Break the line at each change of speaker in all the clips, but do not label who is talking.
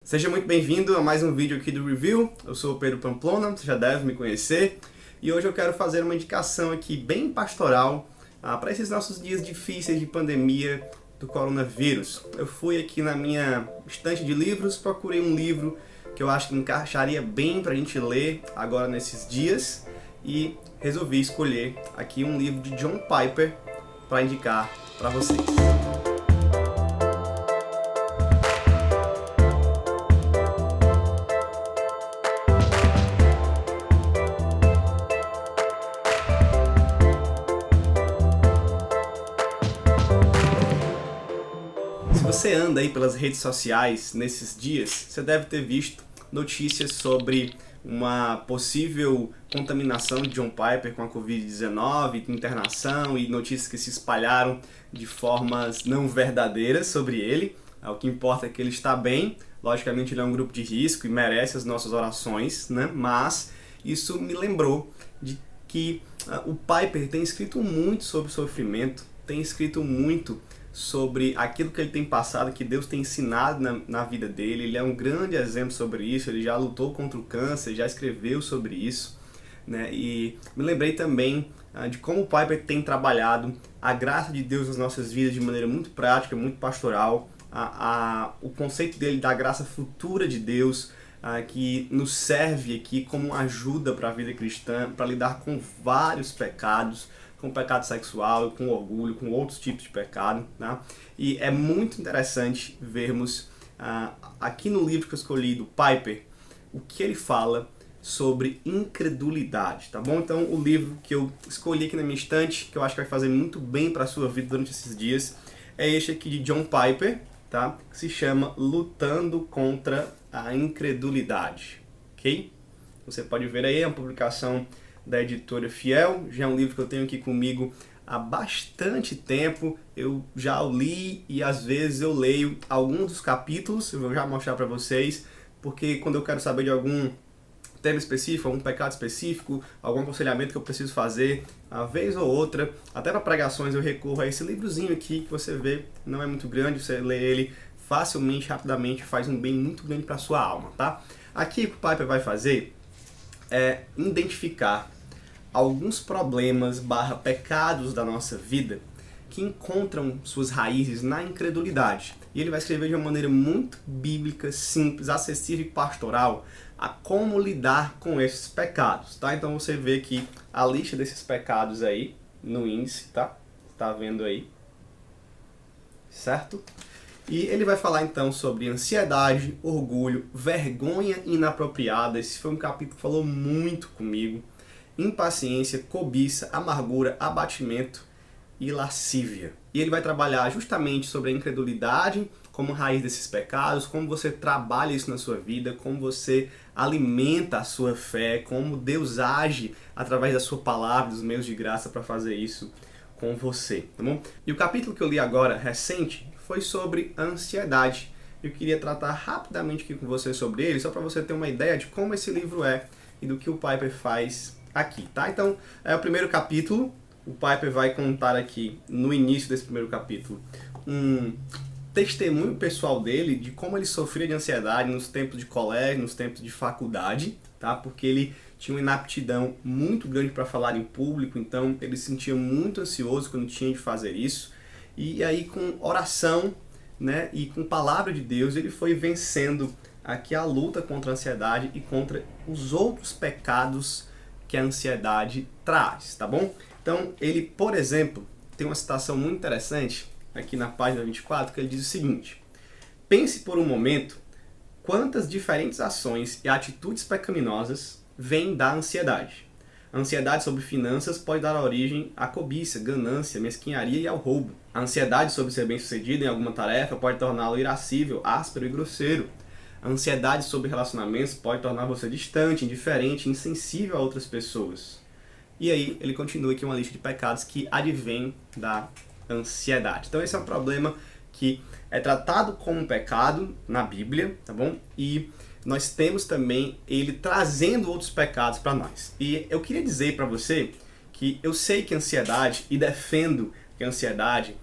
Seja muito bem-vindo a mais um vídeo aqui do Review. Eu sou o Pedro Pamplona, você já deve me conhecer. E hoje eu quero fazer uma indicação aqui bem pastoral para esses nossos dias difíceis de pandemia do coronavírus. Eu fui aqui na minha estante de livros, procurei um livro que eu acho que encaixaria bem para a gente ler agora nesses dias e resolvi escolher aqui um livro de John Piper para indicar para vocês. Se você anda aí pelas redes sociais nesses dias, você deve ter visto notícias sobre uma possível contaminação de John Piper com a Covid-19, internação e notícias que se espalharam de formas não verdadeiras sobre ele. O que importa é que ele está bem, logicamente ele é um grupo de risco e merece as nossas orações, né? Mas isso me lembrou de que o Piper tem escrito muito sobre sofrimento, tem escrito muito sobre aquilo que ele tem passado, que Deus tem ensinado na vida dele. Ele é um grande exemplo sobre isso, ele já lutou contra o câncer, já escreveu sobre isso, né? E me lembrei também de como o Piper tem trabalhado a graça de Deus nas nossas vidas de maneira muito prática, muito pastoral, o conceito dele da graça futura de Deus, que nos serve aqui como ajuda para a vida cristã, para lidar com vários pecados, com o pecado sexual, com orgulho, com outros tipos de pecado, né? E é muito interessante vermos aqui no livro que eu escolhi do Piper, o que ele fala sobre incredulidade, tá bom? Então o livro que eu escolhi aqui na minha estante, que eu acho que vai fazer muito bem para a sua vida durante esses dias, é este aqui de John Piper, tá? Que se chama Lutando contra a Incredulidade, ok? Você pode ver aí, é uma publicação da editora Fiel, já é um livro que eu tenho aqui comigo há bastante tempo. Eu já o li e às vezes eu leio alguns dos capítulos, eu vou já mostrar para vocês, porque quando eu quero saber de algum tema específico, algum pecado específico, algum aconselhamento que eu preciso fazer, uma vez ou outra, até para pregações eu recorro a esse livrozinho aqui, que você vê, não é muito grande, você lê ele facilmente, rapidamente, faz um bem muito grande para a sua alma, tá? Aqui o que o Piper vai fazer é identificar alguns problemas / pecados da nossa vida que encontram suas raízes na incredulidade. E ele vai escrever de uma maneira muito bíblica, simples, acessível e pastoral a como lidar com esses pecados, tá? Então você vê aqui a lista desses pecados aí no índice, tá? Tá vendo aí? Certo? E ele vai falar então sobre ansiedade, orgulho, vergonha inapropriada. Esse foi um capítulo que falou muito comigo. Impaciência, cobiça, amargura, abatimento e lascívia. E ele vai trabalhar justamente sobre a incredulidade como raiz desses pecados, como você trabalha isso na sua vida, como você alimenta a sua fé, como Deus age através da sua palavra, dos meios de graça para fazer isso com você, tá bom? E o capítulo que eu li agora, recente, foi sobre a ansiedade. Eu queria tratar rapidamente aqui com você sobre ele, só para você ter uma ideia de como esse livro é e do que o Piper faz aqui, tá? Então, é o primeiro capítulo. O Piper vai contar aqui, no início desse primeiro capítulo, um testemunho pessoal dele de como ele sofria de ansiedade nos tempos de colégio, nos tempos de faculdade, tá? Porque ele tinha uma inaptidão muito grande para falar em público, então ele se sentia muito ansioso quando tinha de fazer isso. E aí, com oração, né, e com palavra de Deus, ele foi vencendo aqui a luta contra a ansiedade e contra os outros pecados que a ansiedade traz, tá bom? Então, ele, por exemplo, tem uma citação muito interessante aqui na página 24, que ele diz o seguinte: pense por um momento quantas diferentes ações e atitudes pecaminosas vêm da ansiedade. A ansiedade sobre finanças pode dar origem à cobiça, ganância, mesquinharia e ao roubo. A ansiedade sobre ser bem-sucedido em alguma tarefa pode torná-lo irascível, áspero e grosseiro. A ansiedade sobre relacionamentos pode tornar você distante, indiferente, insensível a outras pessoas. E aí ele continua aqui uma lista de pecados que advém da ansiedade. Então esse é um problema que é tratado como um pecado na Bíblia, tá bom? E nós temos também ele trazendo outros pecados para nós. E eu queria dizer para você que eu sei que a ansiedade, e defendo que a ansiedade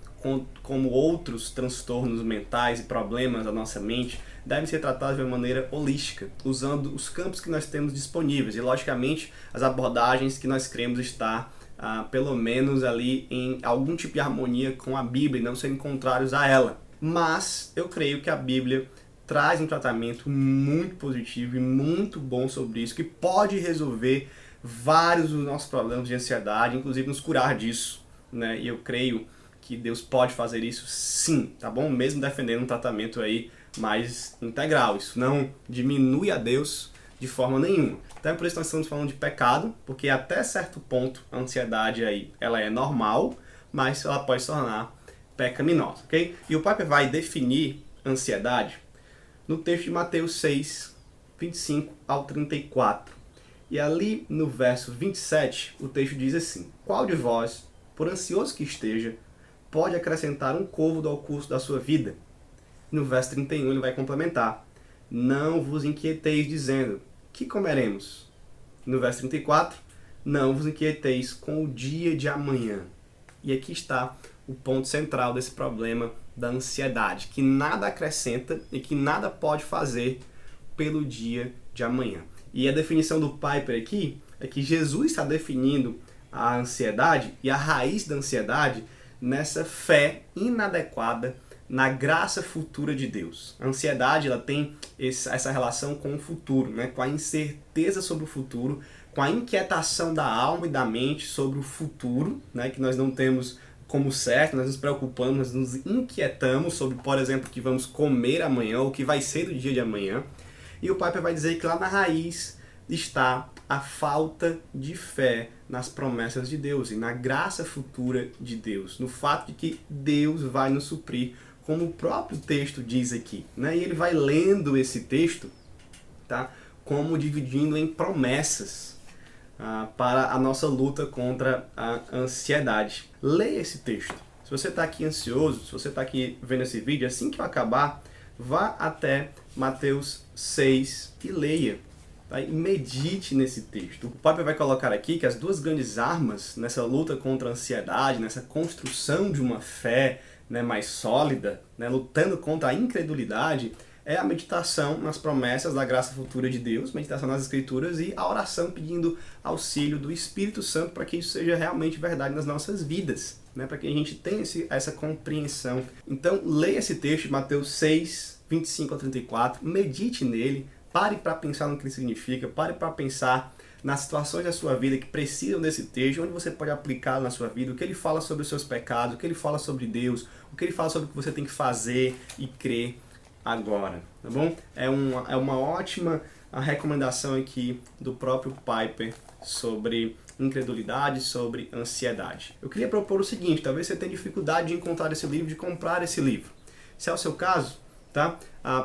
como outros transtornos mentais e problemas da nossa mente, devem ser tratados de uma maneira holística, usando os campos que nós temos disponíveis e, logicamente, as abordagens que nós queremos estar, pelo menos ali, em algum tipo de harmonia com a Bíblia e não serem contrários a ela. Mas eu creio que a Bíblia traz um tratamento muito positivo e muito bom sobre isso, que pode resolver vários dos nossos problemas de ansiedade, inclusive nos curar disso, né? E eu creio que Deus pode fazer isso sim, tá bom? Mesmo defendendo um tratamento aí mais integral. Isso não diminui a Deus de forma nenhuma. Então é por isso que nós estamos falando de pecado, porque até certo ponto a ansiedade aí, ela é normal, mas ela pode se tornar pecaminosa, ok? E o Piper vai definir ansiedade no texto de Mateus 6, 25 ao 34. E ali no verso 27, o texto diz assim: qual de vós, por ansioso que esteja, pode acrescentar um côvado ao curso da sua vida? No verso 31 ele vai complementar: não vos inquieteis dizendo, que comeremos? No verso 34, não vos inquieteis com o dia de amanhã. E aqui está o ponto central desse problema da ansiedade, que nada acrescenta e que nada pode fazer pelo dia de amanhã. E a definição do Piper aqui é que Jesus está definindo a ansiedade e a raiz da ansiedade nessa fé inadequada na graça futura de Deus. A ansiedade, ela tem essa relação com o futuro, né? Com a incerteza sobre o futuro, com a inquietação da alma e da mente sobre o futuro, né? Que nós não temos como certo, nós nos preocupamos, nós nos inquietamos sobre, por exemplo, o que vamos comer amanhã, ou o que vai ser do dia de amanhã. E o Piper vai dizer que lá na raiz está a falta de fé nas promessas de Deus e na graça futura de Deus, no fato de que Deus vai nos suprir, como o próprio texto diz aqui, né? E ele vai lendo esse texto, tá? Como dividindo em promessas para a nossa luta contra a ansiedade. Leia esse texto. Se você está aqui ansioso, se você está aqui vendo esse vídeo, assim que eu acabar, vá até Mateus 6 e leia. Tá? E medite nesse texto. O Piper vai colocar aqui que as duas grandes armas nessa luta contra a ansiedade, nessa construção de uma fé, né, mais sólida, né, lutando contra a incredulidade, é a meditação nas promessas da graça futura de Deus, meditação nas Escrituras e a oração pedindo auxílio do Espírito Santo para que isso seja realmente verdade nas nossas vidas, né, para que a gente tenha essa compreensão. Então, leia esse texto de Mateus 6, 25 a 34, medite nele, pare para pensar no que ele significa, pare para pensar nas situações da sua vida que precisam desse texto, onde você pode aplicá-lo na sua vida, o que ele fala sobre os seus pecados, o que ele fala sobre Deus, o que ele fala sobre o que você tem que fazer e crer agora, tá bom? É uma ótima recomendação aqui do próprio Piper sobre incredulidade, sobre ansiedade. Eu queria propor o seguinte: talvez você tenha dificuldade de encontrar esse livro, de comprar esse livro. Se é o seu caso, tá?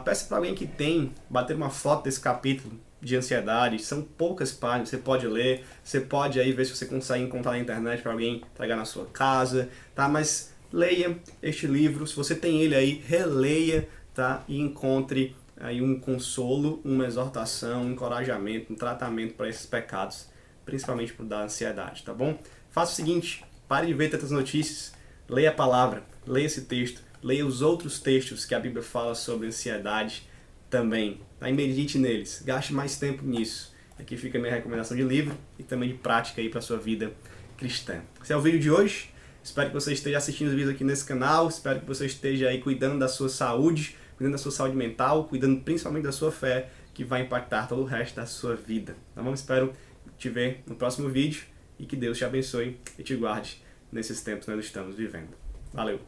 Peça para alguém que tem, bater uma foto desse capítulo de ansiedade. São poucas páginas, você pode ler, você pode aí ver se você consegue encontrar na internet para alguém entregar na sua casa, tá? Mas leia este livro, se você tem ele aí, releia, tá? E encontre aí um consolo, uma exortação, um encorajamento, um tratamento para esses pecados, principalmente para da ansiedade, tá bom? Faça o seguinte: pare de ver tantas notícias, leia a palavra, leia esse texto, leia os outros textos que a Bíblia fala sobre ansiedade também, tá? E medite neles, gaste mais tempo nisso. Aqui fica a minha recomendação de livro e também de prática aí para a sua vida cristã. Esse é o vídeo de hoje. Espero que você esteja assistindo os vídeos aqui nesse canal, espero que você esteja aí cuidando da sua saúde, cuidando da sua saúde mental, cuidando principalmente da sua fé, que vai impactar todo o resto da sua vida. Tá bom? Espero te ver no próximo vídeo e que Deus te abençoe e te guarde nesses tempos que nós estamos vivendo. Valeu!